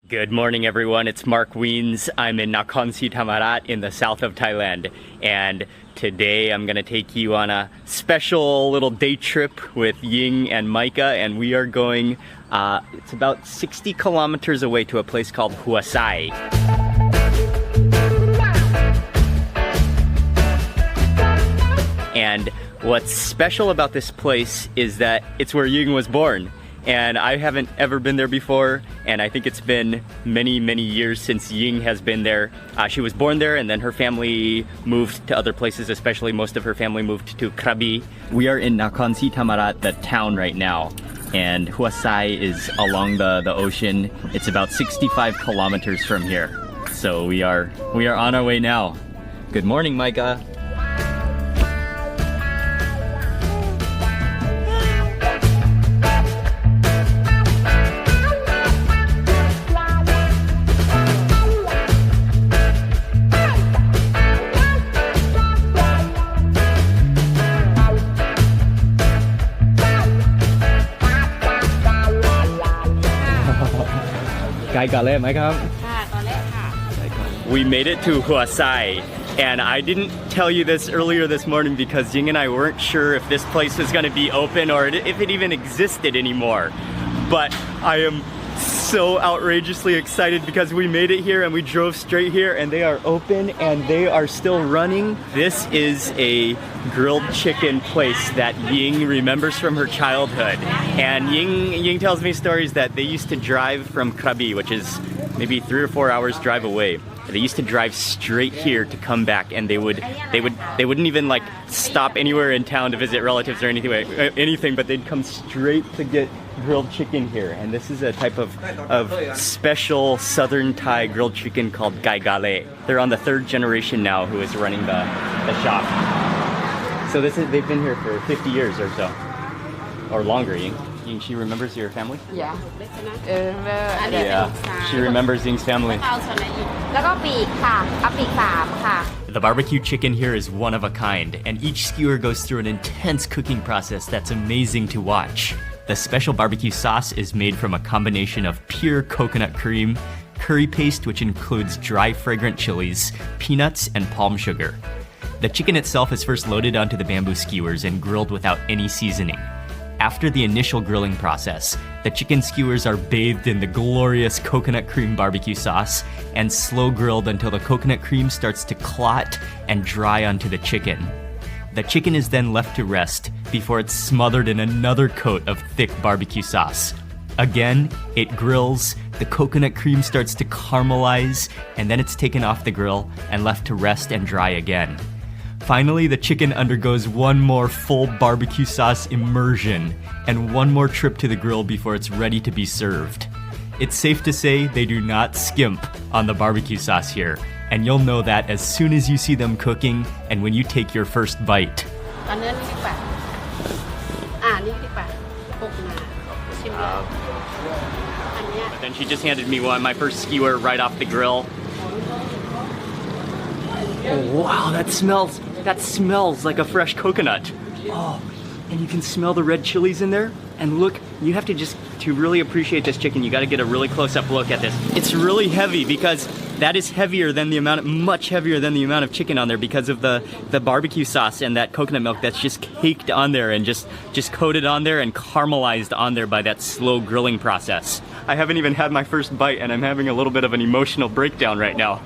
Good morning, everyone. It's Mark Wiens. I'm in Nakhon Si Thammarat in the south of Thailand, and today I'm gonna take you on a special little day trip with Ying and Micah, and we are going, it's about 60 kilometers away to a place called Hua Sai. And what's special about this place is that it's where Ying was born. And I haven't ever been there before, and I think it's been many, many years since Ying has been there. She was born there, and then her family moved to other places, especially most of her family moved to Krabi. We are in Nakhon Si Thammarat, the town right now, and Hua Sai is along the ocean. It's about 65 kilometers from here. So we are on our way now. Good morning, Micah. We made it to Hua Sai, and I didn't tell you this earlier this morning because Ying and I weren't sure if this place was going to be open or if it even existed anymore. But I am so outrageously excited because we made it here and we drove straight here, and they are open and they are still running. This is a grilled chicken place that Ying remembers from her childhood. And Ying tells me stories that they used to drive from Krabi, which is maybe 3 or 4 hours drive away. They used to drive straight here to come back, and they wouldn't even like stop anywhere in town to visit relatives or anything, but they'd come straight to get grilled chicken here. And this is a type of special southern Thai grilled chicken called gai gale. They're on the 3rd generation now who is running the shop. So they've been here for 50 years or so, or longer. Ying, she remembers your family? Yeah. Yeah, she remembers Ying's family. The barbecue chicken here is one of a kind, and each skewer goes through an intense cooking process that's amazing to watch. The special barbecue sauce is made from a combination of pure coconut cream, curry paste, which includes dry fragrant chilies, peanuts, and palm sugar. The chicken itself is first loaded onto the bamboo skewers and grilled without any seasoning. After the initial grilling process, the chicken skewers are bathed in the glorious coconut cream barbecue sauce and slow grilled until the coconut cream starts to clot and dry onto the chicken. The chicken is then left to rest before it's smothered in another coat of thick barbecue sauce. Again, it grills, the coconut cream starts to caramelize, and then it's taken off the grill and left to rest and dry again. Finally, the chicken undergoes one more full barbecue sauce immersion and one more trip to the grill before it's ready to be served. It's safe to say they do not skimp on the barbecue sauce here, and you'll know that as soon as you see them cooking and when you take your first bite. But then she just handed me my first skewer right off the grill. Oh, wow, that smells like a fresh coconut. Oh, and you can smell the red chilies in there. And look, you have to to really appreciate this chicken, you gotta get a really close-up look at this. It's really heavy because that is much heavier than the amount of chicken on there because of the barbecue sauce and that coconut milk that's just caked on there and just coated on there and caramelized on there by that slow grilling process. I haven't even had my first bite and I'm having a little bit of an emotional breakdown right now.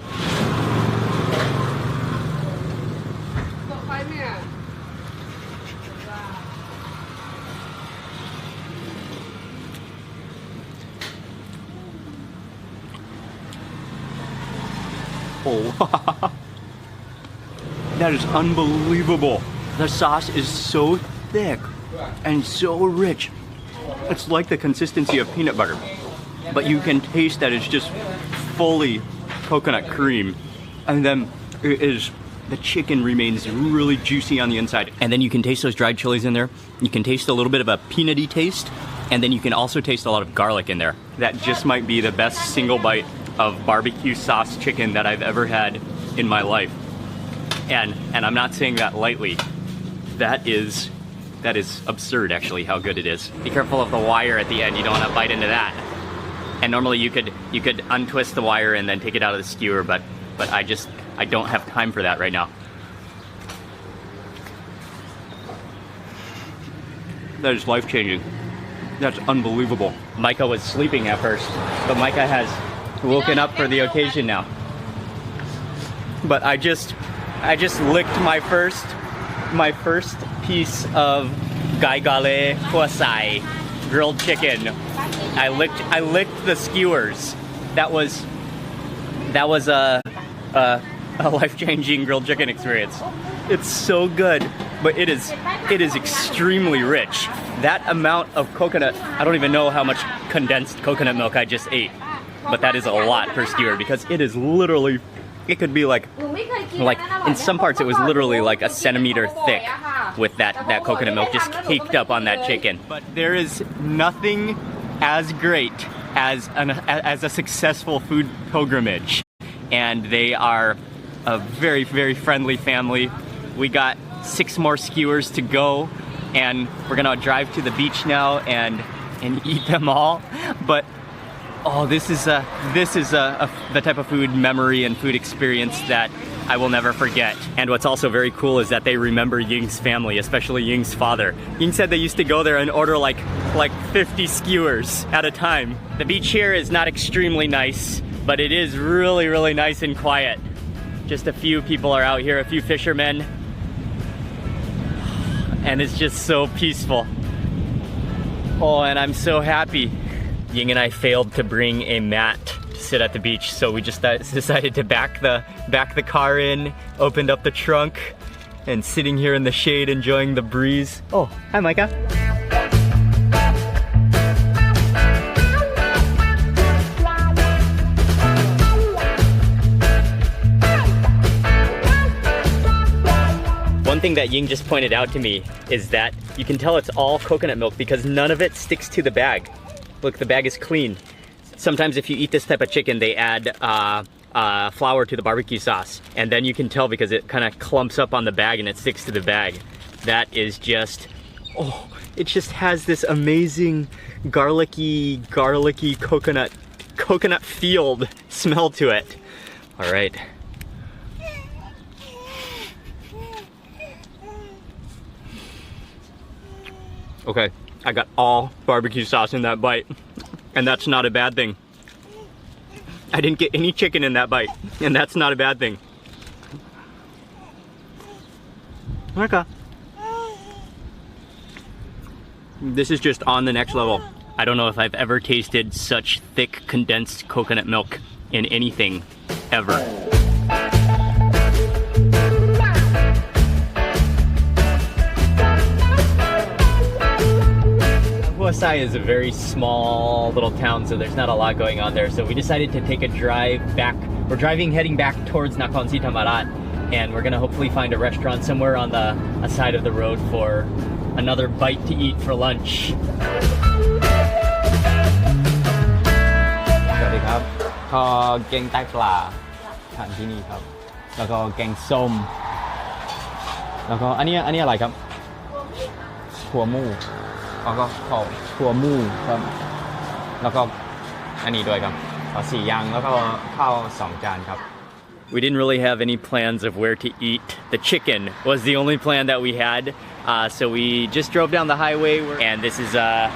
Oh, that is unbelievable. The sauce is so thick and so rich. It's like the consistency of peanut butter, but you can taste that it's just fully coconut cream. And then the chicken remains really juicy on the inside. And then you can taste those dried chilies in there. You can taste a little bit of a peanutty taste. And then you can also taste a lot of garlic in there. That just might be the best single bite of barbecue sauce chicken that I've ever had in my life. And I'm not saying that lightly. That is absurd, actually, how good it is. Be careful of the wire at the end. You don't want to bite into that. And normally you could untwist the wire and then take it out of the skewer, but I don't have time for that right now. That is life-changing. That's unbelievable. Micah was sleeping at first, but Micah has woken up for the occasion now. But I just licked my first piece of gai gale huasai grilled chicken. I licked the skewers. That was a life-changing grilled chicken experience. It's so good, but it is extremely rich. That amount of coconut, I don't even know how much condensed coconut milk I just ate, but that is a lot per skewer because it is literally, it could be like in some parts it was literally like a centimeter thick with that coconut milk just caked up on that chicken. But there is nothing as great as a successful food pilgrimage, and they are a very, very friendly family. We got 6 more skewers to go, and we're gonna drive to the beach now and eat them all. But oh, this is the type of food memory and food experience that I will never forget. And what's also very cool is that they remember Ying's family, especially Ying's father. Ying said they used to go there and order like 50 skewers at a time. The beach here is not extremely nice, but it is really, really nice and quiet. Just a few people are out here, a few fishermen, and it's just so peaceful. Oh, and I'm so happy. Ying and I failed to bring a mat to sit at the beach, so we just decided to back the car in, opened up the trunk, and sitting here in the shade enjoying the breeze. Oh, hi Micah. One thing that Ying just pointed out to me is that you can tell it's all coconut milk because none of it sticks to the bag. Look, the bag is clean. Sometimes if you eat this type of chicken, they add flour to the barbecue sauce, and then you can tell because it kind of clumps up on the bag and it sticks to the bag. That is just, oh, it just has this amazing garlicky coconut field smell to it. All right. Okay, I got all barbecue sauce in that bite, and that's not a bad thing. I didn't get any chicken in that bite, and that's not a bad thing. Okay. This is just on the next level. I don't know if I've ever tasted such thick condensed coconut milk in anything, ever. Huasai is a very small little town, so there's not a lot going on there. So we decided to take a drive back. We're heading back towards Nakhon Si Thammarat, and we're gonna hopefully find a restaurant somewhere on the side of the road for another bite to eat for lunch. สวัสดีครับขอแกงไตปลาทานที่นี่ครับแล้วก็แกงส้มแล้วก็อันนี้อะไรครับถั่วมูแล้วก็ถั่วมูครับแล้วก็อันนี้ด้วยครับ4 อย่างแล้วก็ข้าว2 จานครับ We didn't really have any plans of where to eat. The chicken was the only plan that we had. So we just drove down the highway, and this is a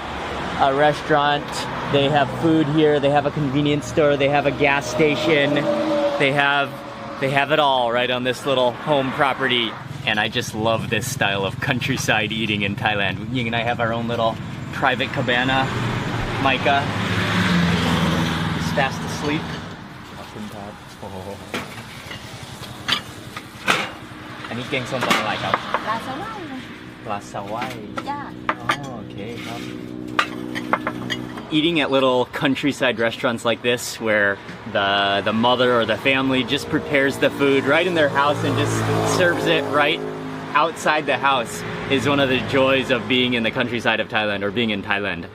restaurant. They have food here. They have a convenience store. They have a gas station. They have it all right on this little home property. And I just love this style of countryside eating in Thailand. Ying and I have our own little private cabana. Micah is fast asleep. And he getting something like that. ปลาสวาย ปลาสวาย จ้า Oh, okay ครับ Eating at little countryside restaurants like this, where the mother or the family just prepares the food right in their house and just serves it right outside the house, is one of the joys of being in the countryside of Thailand, or being in Thailand.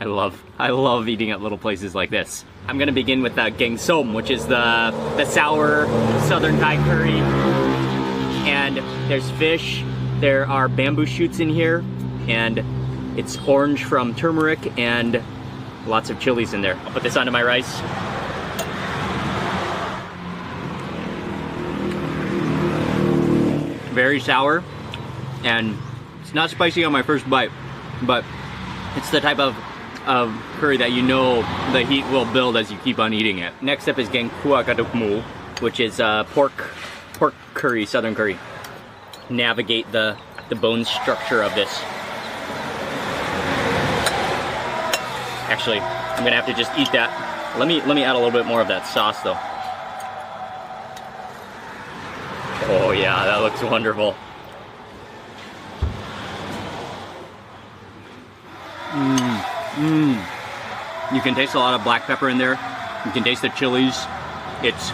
I love eating at little places like this. I'm gonna begin with the geng som, which is the sour southern Thai curry. And there's fish, there are bamboo shoots in here, and it's orange from turmeric and Lots of chilies in there. I'll put this onto my rice. Very sour, and it's not spicy on my first bite, but it's the type of curry that you know the heat will build as you keep on eating it. Next up is gang kua kaduk mu, which is pork curry, southern curry. Navigate the bone structure of this. Actually, I'm gonna have to just eat that. Let me add a little bit more of that sauce though. Oh yeah, that looks wonderful. You can taste a lot of black pepper in there. You can taste the chilies. It's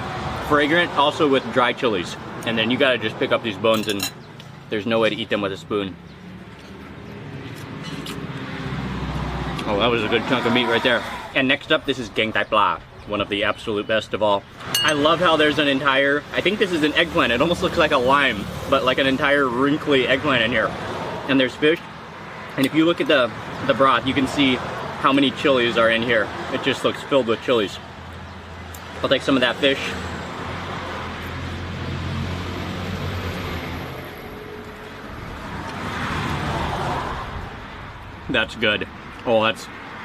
fragrant also with dry chilies. And then you gotta just pick up these bones, and there's no way to eat them with a spoon. Oh, that was a good chunk of meat right there. And next up, this is gang tai pla, one of the absolute best of all. I love how there's an entire, I think this is an eggplant. It almost looks like a lime, but like an entire wrinkly eggplant in here. And there's fish. And if you look at the broth, you can see how many chilies are in here. It just looks filled with chilies. I'll take some of that fish. That's good. Oh,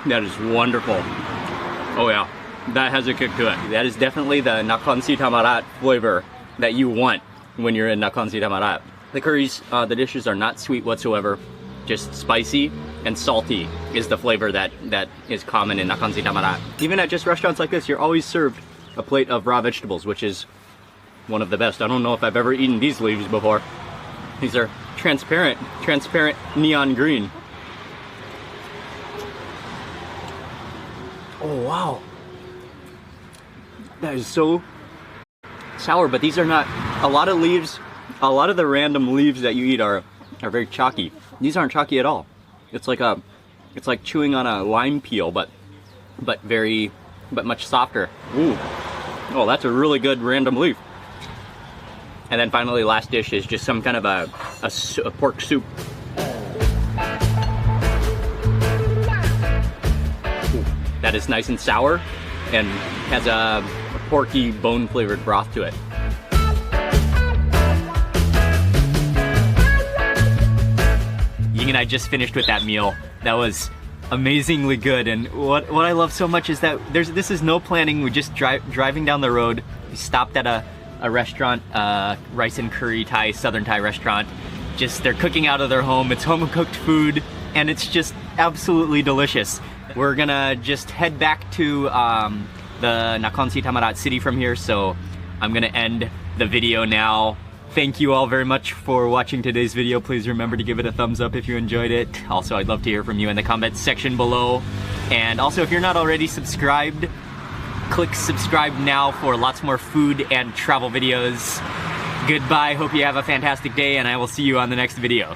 that is wonderful. Oh yeah, that has a kick to it. That is definitely the Nakhon Si Thammarat flavor that you want when you're in Nakhon Si Thammarat. The curries, the dishes are not sweet whatsoever, just spicy and salty is the flavor that is common in Nakhon Si Thammarat. Even at just restaurants like this, you're always served a plate of raw vegetables, which is one of the best. I don't know if I've ever eaten these leaves before. These are transparent neon green. Oh wow, that is so sour, but these are not, a lot of the random leaves that you eat are very chalky. These aren't chalky at all. It's like chewing on a lime peel, but much softer. Ooh, oh, that's a really good random leaf. And then finally, last dish is just some kind of a pork soup. That is nice and sour and has a porky bone flavored broth to it. Ying and I just finished with that meal. That was amazingly good, and what I love so much is that this is no planning. We just driving down the road. We stopped at a restaurant, rice and curry Thai, Southern Thai restaurant. Just they're cooking out of their home. It's home cooked food, and it's just absolutely delicious. We're gonna just head back to the Nakhon Si Thammarat city from here, so I'm gonna end the video now. Thank you all very much for watching today's video. Please remember to give it a thumbs up if you enjoyed it. Also, I'd love to hear from you in the comments section below. And also, if you're not already subscribed, click subscribe now for lots more food and travel videos. Goodbye, hope you have a fantastic day, and I will see you on the next video.